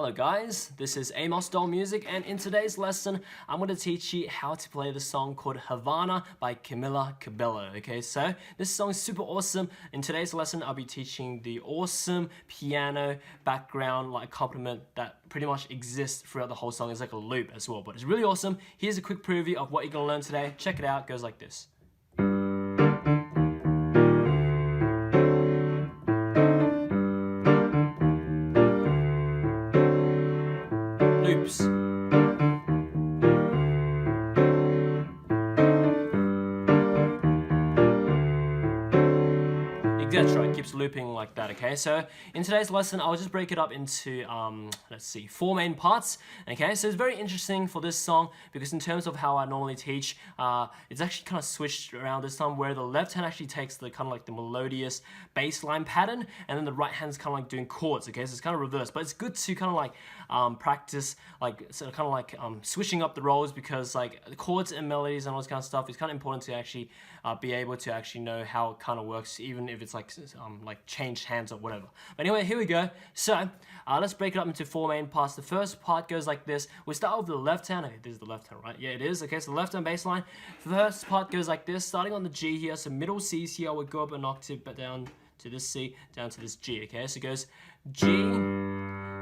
Hello guys, this is Amosdoll Music, and in today's lesson I'm going to teach you how to play the song called Havana by Camila Cabello. Okay, so this song is super awesome. In today's lesson I'll be teaching the awesome piano background accompaniment that pretty much exists throughout the whole song. It's like a loop as well, but it's really awesome. Here's a quick preview of what you're going to learn today. Check it out, it goes like this. Loops. Etc. It keeps looping like that, okay? So in today's lesson, I'll just break it up into, let's see, 4 main parts, okay? So it's very interesting for this song because in terms of how I normally teach, it's actually kind of switched around this time where the left hand actually takes the kind of like the melodious bass line pattern and then the right hand's kind of like doing chords, okay? So it's kind of reversed, but it's good to kind of like practice, like sort of kind of like switching up the roles because like the chords and melodies and all this kind of stuff is kind of important to actually be able to actually know how it kind of works, even if it's like changed hands or whatever. But anyway, here we go. So let's break it up into 4 main parts. The first part goes like this. We start with the left hand. Okay, this is the left hand, right? Yeah, it is. Okay, so the left hand bass line. First part goes like this, starting on the G here. So middle C's here. We'll go up an octave, but down to this C, down to this G. Okay, so it goes G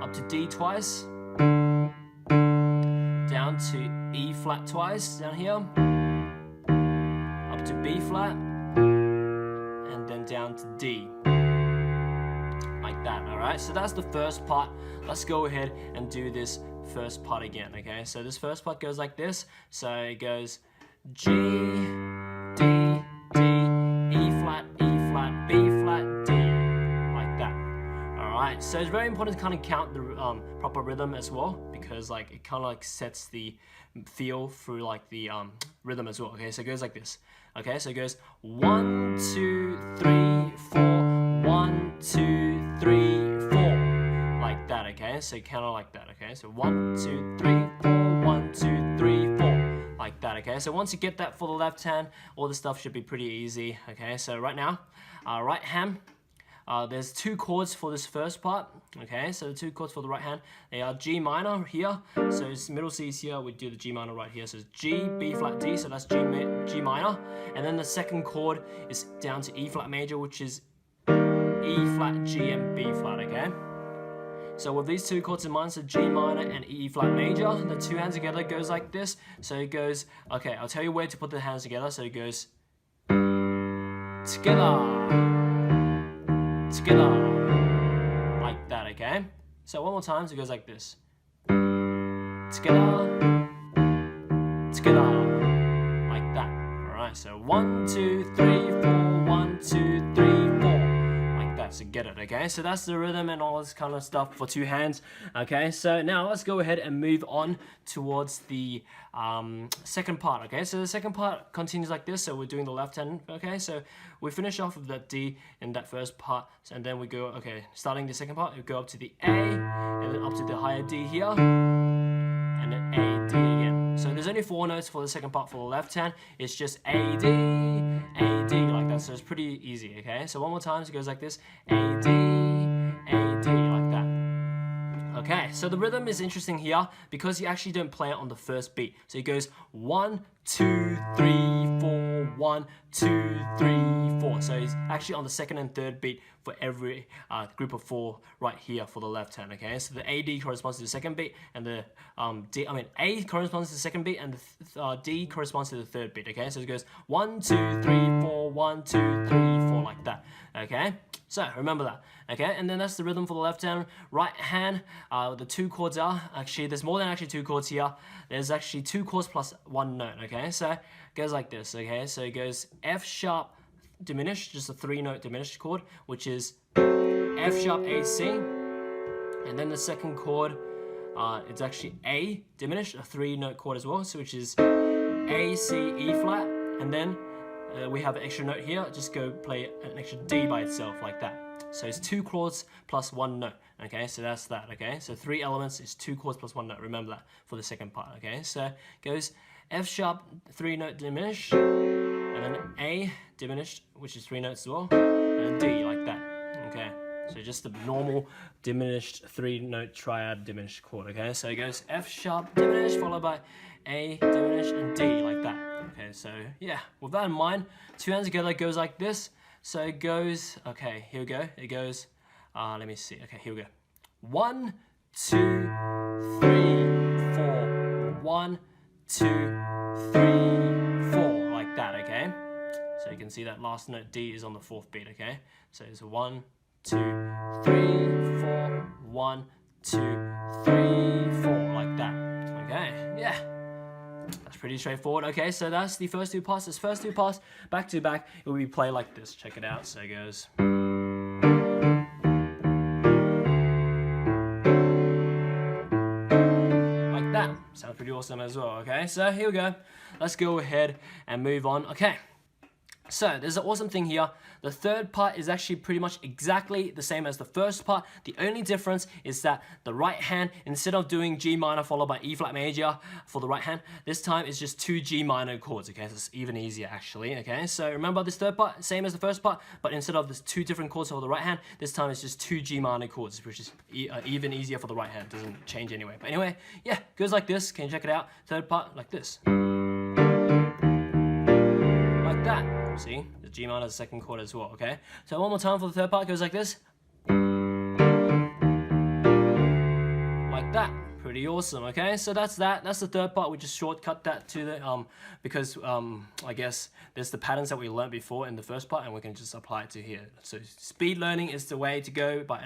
up to D twice, down to E flat twice, down here, up to B flat, and then down to D, like that. Alright, so that's the first part. Let's go ahead and do this first part again, okay? So this first part goes like this. So it goes G, D, D, E flat, B flat, D, like that. Alright, so it's very important to kind of count the proper rhythm as well, because like it kind of like sets the feel through like the rhythm as well. Okay, so it goes like this. Okay, so it goes 1, 2, 3, 4, 1, 2, 3, 4, like that. Okay, so kind of like that. Okay, so 1, 2, 3, 4, 1, 2, 3, 4, like that. Okay, so once you get that for the left hand, all the stuff should be pretty easy. Okay, so right now, right hand. There's 2 chords for this first part, okay? So the 2 chords for the right hand, they are G minor here, so it's middle C is here, we do the G minor right here, so it's G, B flat, D, so that's G minor, and then the second chord is down to E flat major, which is E flat, G, and B flat, okay? So with these 2 chords in mind, so G minor and E flat major, the 2 hands together goes like this, so it goes, okay, I'll tell you where to put the hands together, so it goes together, like that, okay? So one more time, so it goes like this. Together, like that. Alright, so 1, 2, 3, 4, 1, 2, 3, 4. Like that, so get it, okay? So that's the rhythm and all this kind of stuff for 2 hands, okay? So now let's go ahead and move on towards the second part, okay? So the second part continues like this, so we're doing the left hand, okay? So we finish off with that D in that first part, and then we go, okay, starting the second part, we go up to the A, and then up to the higher D here, and then A, D again. So there's only 4 notes for the second part for the left hand, it's just A, D, like that, so it's pretty easy, okay? So one more time, so it goes like this, A, D, like that. Okay, so the rhythm is interesting here because you actually don't play it on the first beat. So it goes 1, 2, 3, 4, 1, 2, 3, 4. So it's actually on the second and third beat for every group of 4 right here for the left hand. Okay, so the AD corresponds to the second beat, and the A corresponds to the second beat, and the D corresponds to the third beat. Okay, so it goes 1, 2, 3, 4, 1, 2, 3, 4, like that. Okay, so remember that. Okay, and then that's the rhythm for the left hand. Right hand, the 2 chords are actually, there's more than actually 2 chords here. There's actually 2 chords plus 1 note. Okay, so it goes like this. Okay, so it goes F sharp diminished, just a 3-note diminished chord, which is F sharp A C, and then the second chord, it's actually A diminished, a 3-note chord as well, so which is A C E flat, and then we have an extra note here, just go play an extra D by itself like that. So it's 2 chords plus 1 note, okay, so that's that, okay, so 3 elements is 2 chords plus 1 note, remember that for the second part, okay, so it goes F sharp 3-note diminished, and then A diminished, which is 3 notes as well, and then D like that, okay, so just the normal diminished 3-note triad diminished chord, okay? So it goes F sharp diminished followed by A diminished and D like that. Okay, so yeah, with that in mind, 2 hands together goes like this. So it goes, okay, here we go. It goes, let me see. Okay, here we go. 1, 2, 3, 4. 1, 2, 3, 4, like that, okay? So you can see that last note D is on the 4th beat, okay? So it's 1, 2, 3, 4, 1, 2, 3, 4, like that. Okay, yeah. That's pretty straightforward. Okay, so that's the first 2 parts. This first 2 parts, back to back, it will be played like this. Check it out. So it goes. Like that. Sounds pretty awesome as well, okay? So here we go. Let's go ahead and move on. Okay. So there's an awesome thing here. The third part is actually pretty much exactly the same as the first part. The only difference is that the right hand, instead of doing G minor followed by E flat major for the right hand, this time it's just 2 G minor chords, okay? So it's even easier actually, okay? So remember this third part, same as the first part, but instead of this 2 different chords for the right hand, this time it's just 2 G minor chords, which is even easier for the right hand. Doesn't change anyway. But anyway, yeah, goes like this. Can you check it out? Third part, like this. Like that. See, the G minor is the 2nd chord as well, okay? So one more time for the third part, goes like this. Like that. Pretty awesome, okay? So that's that. That's the third part. We just shortcut that to the, because I guess there's the patterns that we learned before in the first part and we can just apply it to here. So speed learning is the way to go by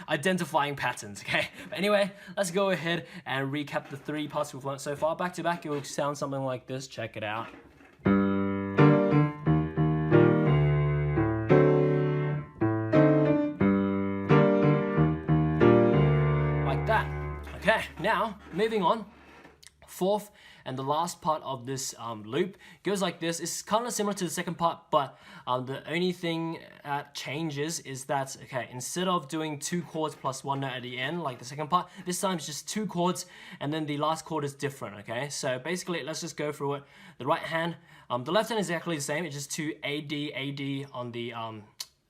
identifying patterns, okay? But anyway, let's go ahead and recap the 3 parts we've learned so far. Back to back, it will sound something like this. Check it out. Okay, now moving on. 4th and the last part of this loop goes like this. It's kind of similar to the 2nd part, but the only thing that changes is that, okay, instead of doing 2 chords plus 1 note at the end like the 2nd part, this time it's just 2 chords and then the last chord is different, okay? So basically, let's just go through it. The right hand, the left hand is exactly the same. It's just 2 AD, AD on the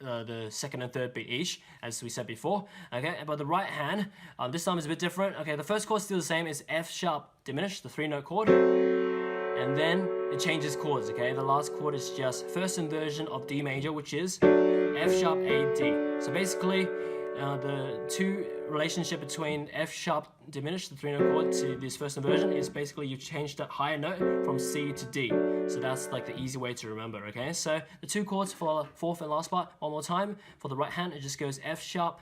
2nd and 3rd beat each, as we said before, okay? But the right hand, this time is a bit different. Okay, the first chord is still the same. It's F sharp diminished, the 3-note chord, and then it changes chords, okay? The last chord is just 1st inversion of D major, which is F sharp A D. So basically, the 2 relationship between F sharp diminished, the 3-note chord, to this 1st inversion is basically you change that higher note from C to D. So that's like the easy way to remember, okay? So the 2 chords for the 4th and last part, one more time. For the right hand, it just goes F sharp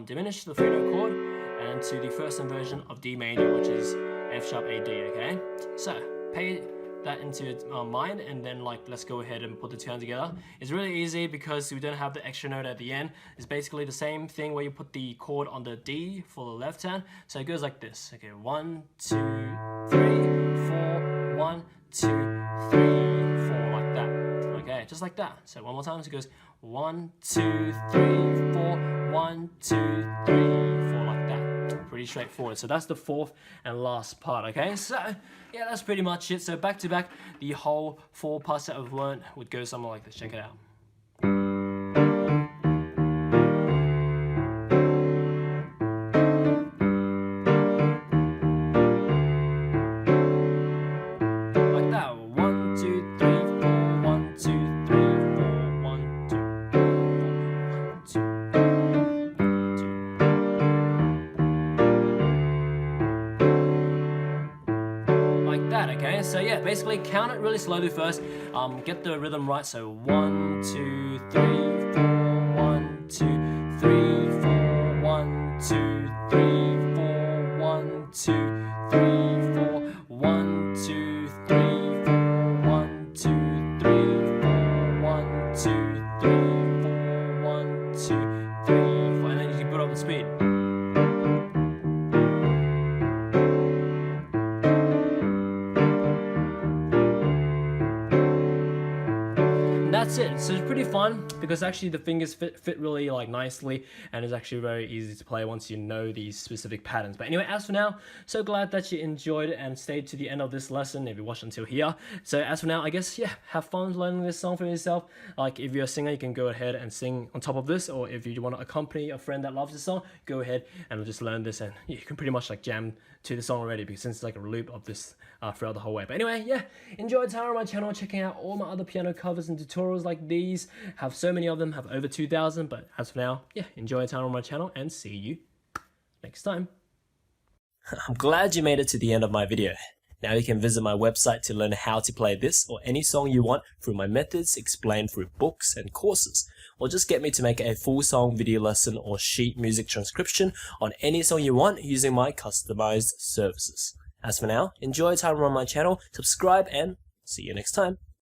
diminished, the 3-note chord, and to the 1st inversion of D major, which is F sharp A D, okay? So pay that into mind, and then like let's go ahead and put the 2 hands together. It's really easy because we don't have the extra note at the end. It's basically the same thing where you put the chord on the D for the left hand. So it goes like this. Okay, 1, 2, 3, 4, 1, 2, 3, 4, like that. Okay, just like that. So one more time. So it goes 1, 2, 3, 4, 1, 2, 3, 4, like that. Pretty straightforward. So that's the 4th and last part, okay? So yeah, that's pretty much it. So back to back, the whole 4 parts that I've learned would go something like this. Check it out. Like that. 1, 2, 3, 4, 1, 2, 3, 4, 1, 2, 3, 4, 1, 2. Okay, so yeah, basically count it really slowly first. Get the rhythm right. So 1, 2, 3, 4, 1, 2, 3, 4, 1, 2, 3, 4, 1, 2, 3, 4, 1, 2, 3, 4, 1, 2, 3, 4, 1, 2, 3, 4, 1, 2, 3, 4, and then you can put up the speed. That's it. So it's pretty pretty fun because actually the fingers fit really like nicely, and it's actually very easy to play once you know these specific patterns. But anyway, as for now, so glad that you enjoyed it and stayed to the end of this lesson if you watched until here. So as for now, I guess, yeah, have fun learning this song for yourself. Like if you're a singer, you can go ahead and sing on top of this, or if you want to accompany a friend that loves the song, go ahead and just learn this, and you can pretty much like jam to the song already, because since it's like a loop of this throughout the whole way. But anyway, yeah, enjoy the time on my channel, checking out all my other piano covers and tutorials like these. Have so many of them, have over 2,000. But as for now, yeah, enjoy the time on my channel, and see you next time. I'm glad you made it to the end of my video. Now you can visit my website to learn how to play this or any song you want through my methods explained through books and courses, or just get me to make a full song video lesson or sheet music transcription on any song you want using my customized services. As for now, enjoy time on my channel, subscribe, and see you next time.